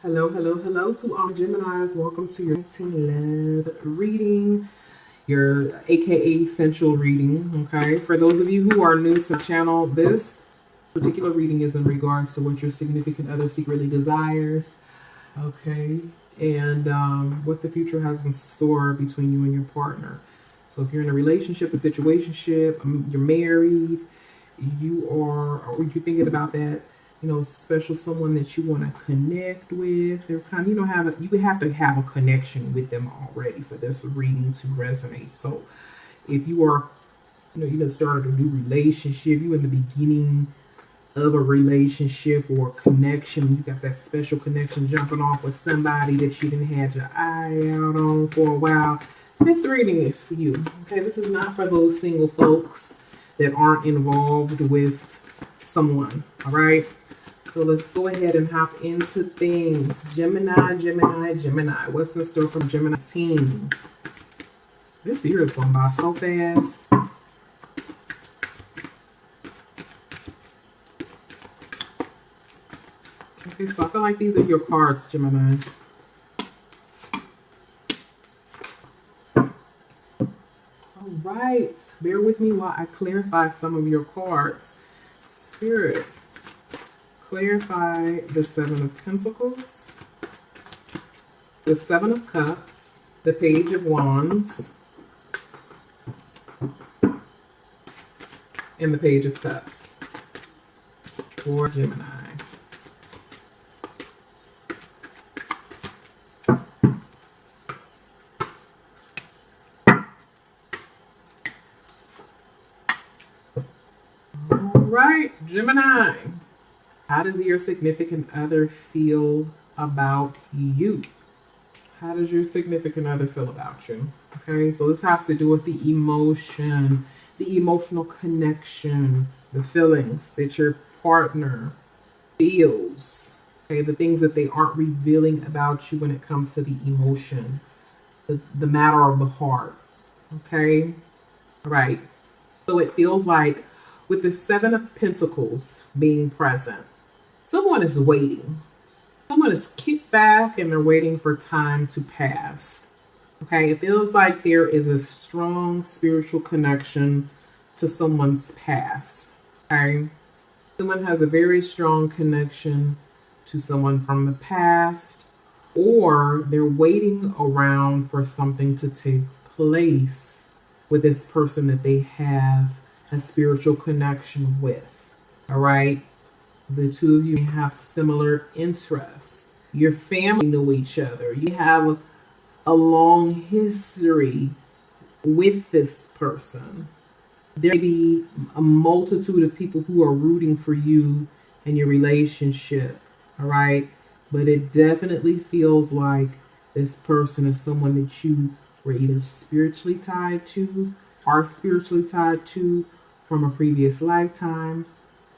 Hello, hello, hello to all Geminis. Welcome to your 19-led reading, your AKA essential reading. Okay, for those of you who are new to the channel, this particular reading is in regards to what your significant other secretly desires. Okay, and what the future has in store between you and your partner. So if you're in a relationship, a situationship, you're married, or you're thinking about that, special someone that you want to connect with. They're kind of, you have to have a connection with them already for this reading to resonate. So if you are, you started a new relationship, you in the beginning of a relationship or connection, you got that special connection jumping off with somebody that you didn't have your eye out on for a while, this reading is for you. Okay, this is not for those single folks that aren't involved with someone. All right. So let's go ahead and hop into things. Gemini, Gemini, Gemini. What's in store from Gemini team? This year is going by so fast. Okay, so I feel like these are your cards, Gemini. All right. Bear with me while I clarify some of your cards. Spirit. Clarify the Seven of Pentacles, the Seven of Cups, the Page of Wands, and the Page of Cups for Gemini. All right, Gemini. How does your significant other feel about you? How does your significant other feel about you? Okay, so this has to do with the emotion, the emotional connection, the feelings that your partner feels. Okay, the things that they aren't revealing about you when it comes to the emotion, the matter of the heart. Okay, all right. So it feels like with the Seven of Pentacles being present, someone is waiting. Someone is kicked back and they're waiting for time to pass. Okay, it feels like there is a strong spiritual connection to someone's past. Okay, someone has a very strong connection to someone from the past, or they're waiting around for something to take place with this person that they have a spiritual connection with. All right. The two of you have similar interests. Your family know each other. You have a long history with this person. There may be a multitude of people who are rooting for you and your relationship. All right. But it definitely feels like this person is someone that you were either spiritually tied to, are spiritually tied to from a previous lifetime,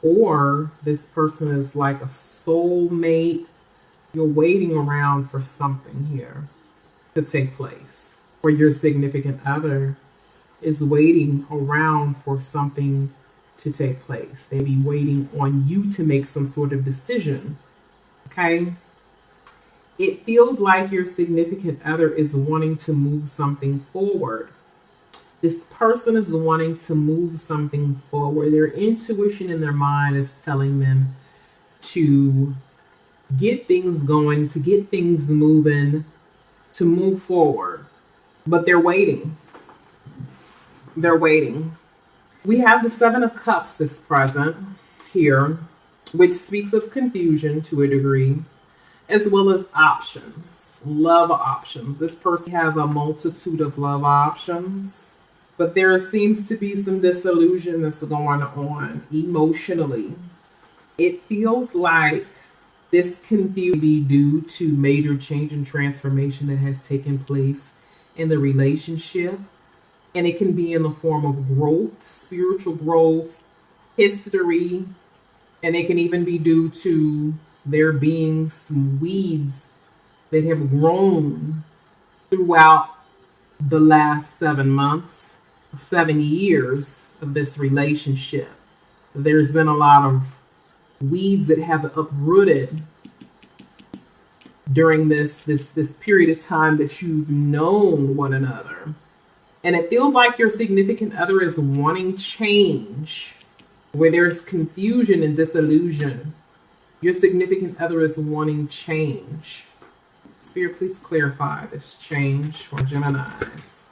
or this person is like a soulmate. You're waiting around for something here to take place, or your significant other is waiting around for something to take place. They be waiting on you to make some sort of decision. Okay? It feels like your significant other is wanting to move something forward. This person is wanting to move something forward. Their intuition in their mind is telling them to get things going, to get things moving, to move forward. But they're waiting. They're waiting. We have the Seven of Cups that's present here, which speaks of confusion to a degree, as well as options, love options. This person have a multitude of love options. But there seems to be some disillusion that's going on emotionally. It feels like this can be due to major change and transformation that has taken place in the relationship. And it can be in the form of growth, spiritual growth, history. And it can even be due to there being some weeds that have grown throughout the last 7 months. 7 years of this relationship. There's been a lot of weeds that have uprooted during this period of time that you've known one another. And it feels like your significant other is wanting change, where there's confusion and disillusion. Your significant other is wanting change. Spirit, please clarify this change for Geminis.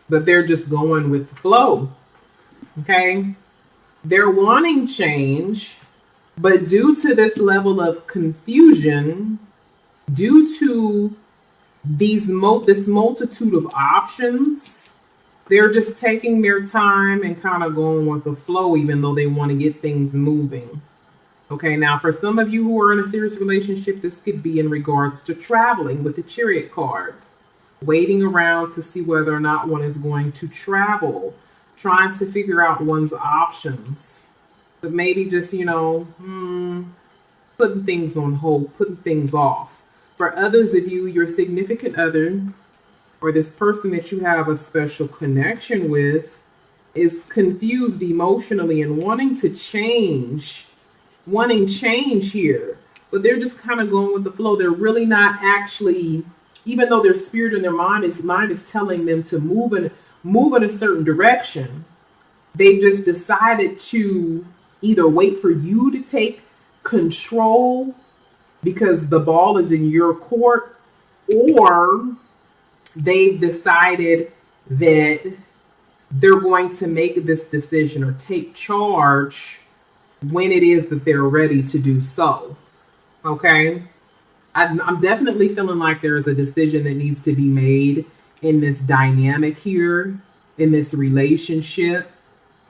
But they're just going with the flow. Okay? They're wanting change, but due to this level of confusion, due to this multitude of options, they're just taking their time and kind of going with the flow, even though they want to get things moving. Okay, now for some of you who are in a serious relationship, this could be in regards to traveling with the Chariot card. Waiting around to see whether or not one is going to travel. Trying to figure out one's options. But maybe just, putting things on hold, putting things off. For others of you, your significant other, or this person that you have a special connection with, is confused emotionally and wanting change here, but they're just kind of going with the flow. They're really not actually, even though their spirit and their mind is telling them to move in a certain direction, they've just decided to either wait for you to take control because the ball is in your court, or they've decided that they're going to make this decision or take charge when it is that they're ready to do so. Okay? I'm definitely feeling like there's a decision that needs to be made in this dynamic here, in this relationship.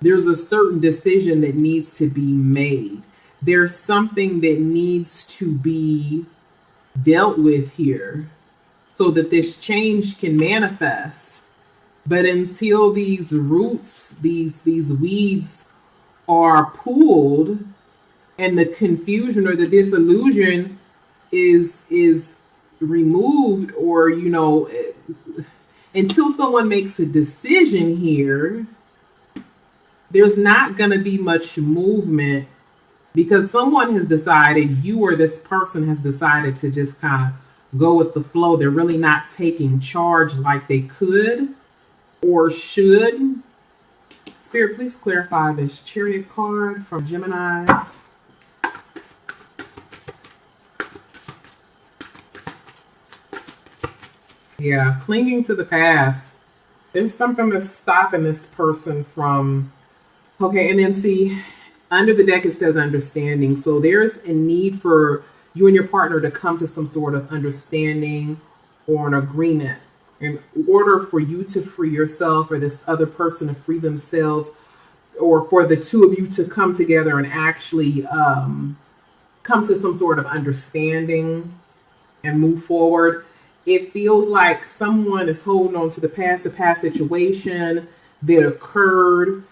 There's a certain decision that needs to be made. There's something that needs to be dealt with here so that this change can manifest. But until these roots, these weeds are pulled and the confusion or the disillusion is removed, or until someone makes a decision here, there's not going to be much movement, because someone has decided, you or this person has decided to just kind of go with the flow. They're really not taking charge like they could or should. Spirit, please clarify this Chariot card from Geminis. Yeah, clinging to the past. There's something that's stopping this person from... Okay, and then see, under the deck it says understanding. So there's a need for you and your partner to come to some sort of understanding or an agreement in order for you to free yourself, or this other person to free themselves, or for the two of you to come together and actually come to some sort of understanding and move forward. It feels like someone is holding on to the past situation that occurred,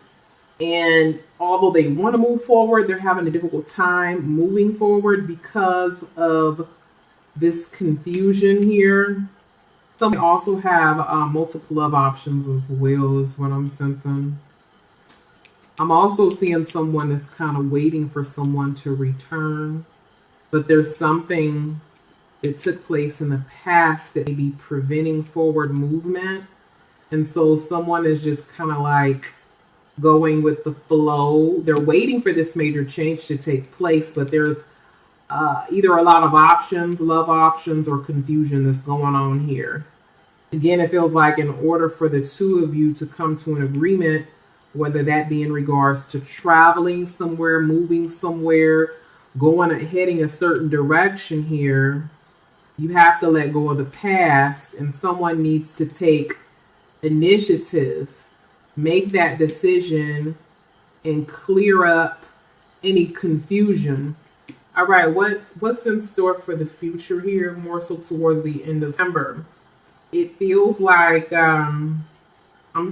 and although they want to move forward, they're having a difficult time moving forward because of this confusion here. Some also have multiple love options as well, is what I'm sensing. I'm also seeing someone that's kind of waiting for someone to return, but there's something that took place in the past that may be preventing forward movement. And so someone is just kind of like going with the flow. They're waiting for this major change to take place, but there's either a lot of options, love options, or confusion that's going on here. Again, it feels like in order for the two of you to come to an agreement, whether that be in regards to traveling somewhere, moving somewhere, heading a certain direction here, you have to let go of the past, and someone needs to take initiative, make that decision, and clear up any confusion. All right, what's in store for the future here, more so towards the end of December? It feels like I'm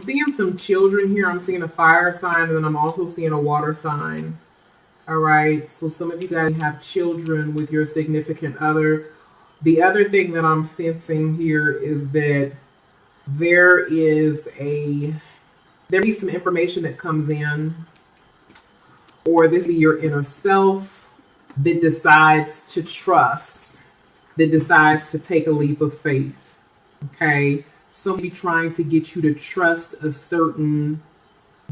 seeing some children here. I'm seeing a fire sign, and then I'm also seeing a water sign. All right, so some of you guys have children with your significant other. The other thing that I'm sensing here is that there is some information that comes in, or this be your inner self, that decides to trust, that decides to take a leap of faith. Okay. Somebody trying to get you to trust a certain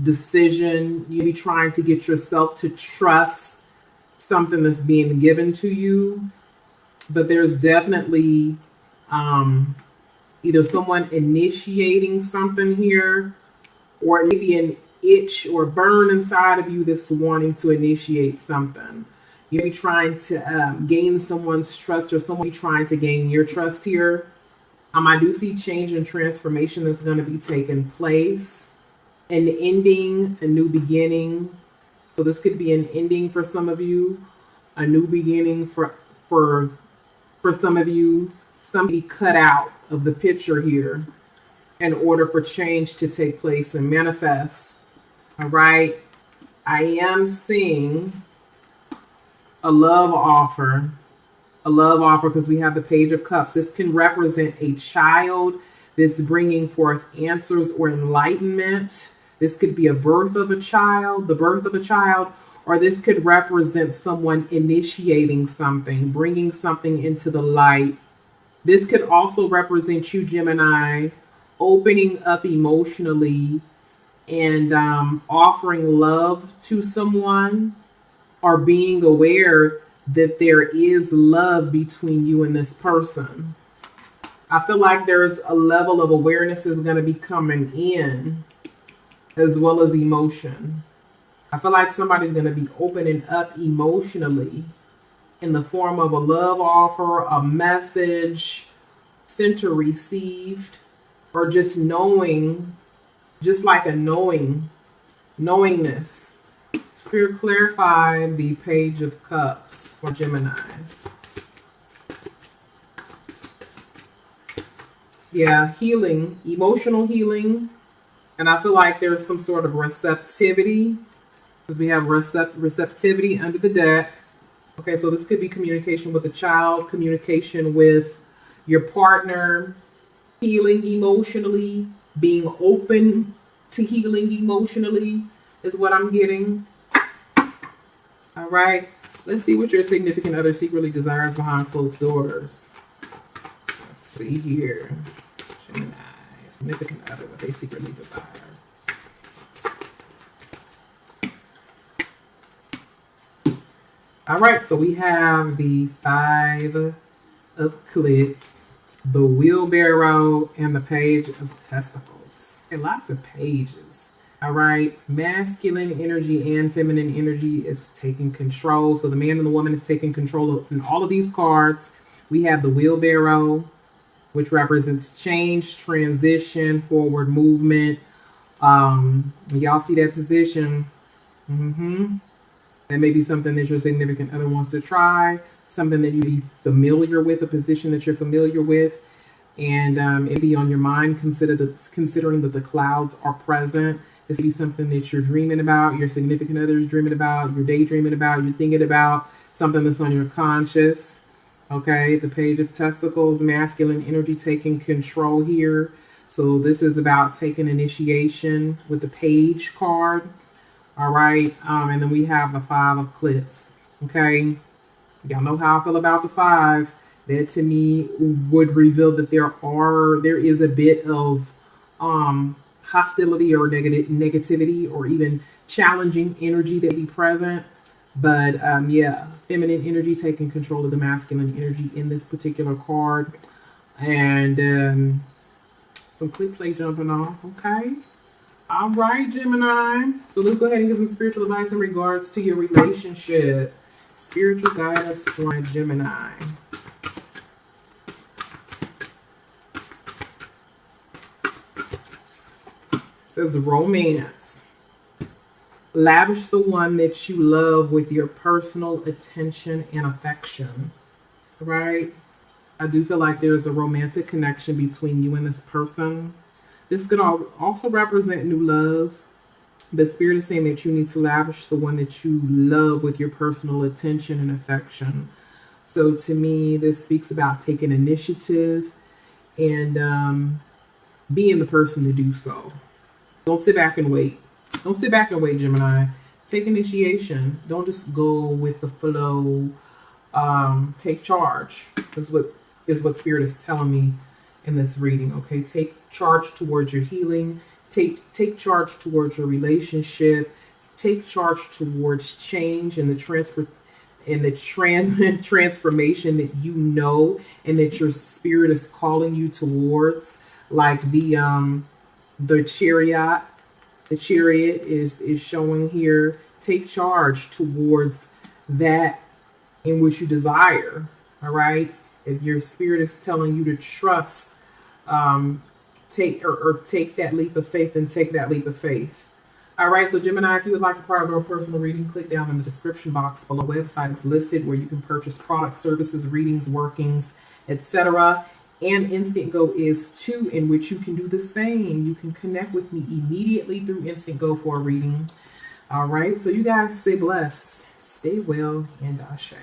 decision. You be trying to get yourself to trust something that's being given to you. But there's definitely either someone initiating something here, or maybe an itch or burn inside of you that's wanting to initiate something. You may be trying to gain someone's trust, or someone trying to gain your trust here. I do see change and transformation that's going to be taking place. An ending, a new beginning. So this could be an ending for some of you, a new beginning for some of you. Somebody cut out of the picture here in order for change to take place and manifest. All right. I am seeing a love offer. A love offer, because we have the Page of Cups. This can represent a child that's bringing forth answers or enlightenment. This could be a birth of a child, the birth of a child, or this could represent someone initiating something, bringing something into the light. This could also represent you, Gemini, opening up emotionally and offering love to someone, or being aware that there is love between you and this person. I feel like there's a level of awareness that's going to be coming in, as well as emotion. I feel like somebody's going to be opening up emotionally in the form of a love offer, a message sent or received, or just knowing, just like a knowingness. Spirit, clarify the Page of Cups for Geminis. Yeah, healing, emotional healing. And I feel like there's some sort of receptivity, because we have receptivity under the deck. Okay, so this could be communication with a child, communication with your partner, healing emotionally, being open to healing emotionally is what I'm getting. All right, let's see what your significant other secretly desires behind closed doors. Let's see here. Gemini, significant other, what they secretly desire. All right, so we have the Five of Clits, the Wheelbarrow, and the Page of Testicles. Okay, lots of pages. All right, masculine energy and feminine energy is taking control. So the man and the woman is taking control of in all of these cards. We have the Wheelbarrow, which represents change, transition, forward movement. Y'all see that position? That may be something that your significant other wants to try, something that you'd be familiar with, a position that you're familiar with, and it be on your mind, considering that the clouds are present. This could be something that you're dreaming about, your significant other is dreaming about, you're daydreaming about, you're thinking about, something that's on your conscious. Okay, the Page of Testicles, masculine energy taking control here. So this is about taking initiation with the Page card. All right, and then we have the Five of Clits. Okay, y'all know how I feel about the five. That to me would reveal that there is a bit of hostility or negativity, or even challenging energy that be present. But yeah, feminine energy taking control of the masculine energy in this particular card, and some clip play jumping off. Okay. All right, Gemini. So let's go ahead and get some spiritual advice in regards to your relationship. Spiritual guidance for Gemini. It says romance. Lavish the one that you love with your personal attention and affection. Right? I do feel like there's a romantic connection between you and this person. This could also represent new love, but Spirit is saying that you need to lavish the one that you love with your personal attention and affection. So to me, this speaks about taking initiative and being the person to do so. Don't sit back and wait. Don't sit back and wait, Gemini. Take initiation. Don't just go with the flow. Take charge is what Spirit is telling me in this reading. Okay, take charge towards your healing. Take charge towards your relationship. Take charge towards change and the transformation that you know and that your spirit is calling you towards. Like the chariot, is showing here. Take charge towards that in which you desire. All right. If your spirit is telling you to trust, take that leap of faith and take that leap of faith. All right, so Gemini, if you would like a private or personal reading, click down in the description box below. Website is listed where you can purchase products, services, readings, workings, etc. And Instant Go is too, in which you can do the same. You can connect with me immediately through Instant Go for a reading. All right, so you guys stay blessed, stay well, and ashe.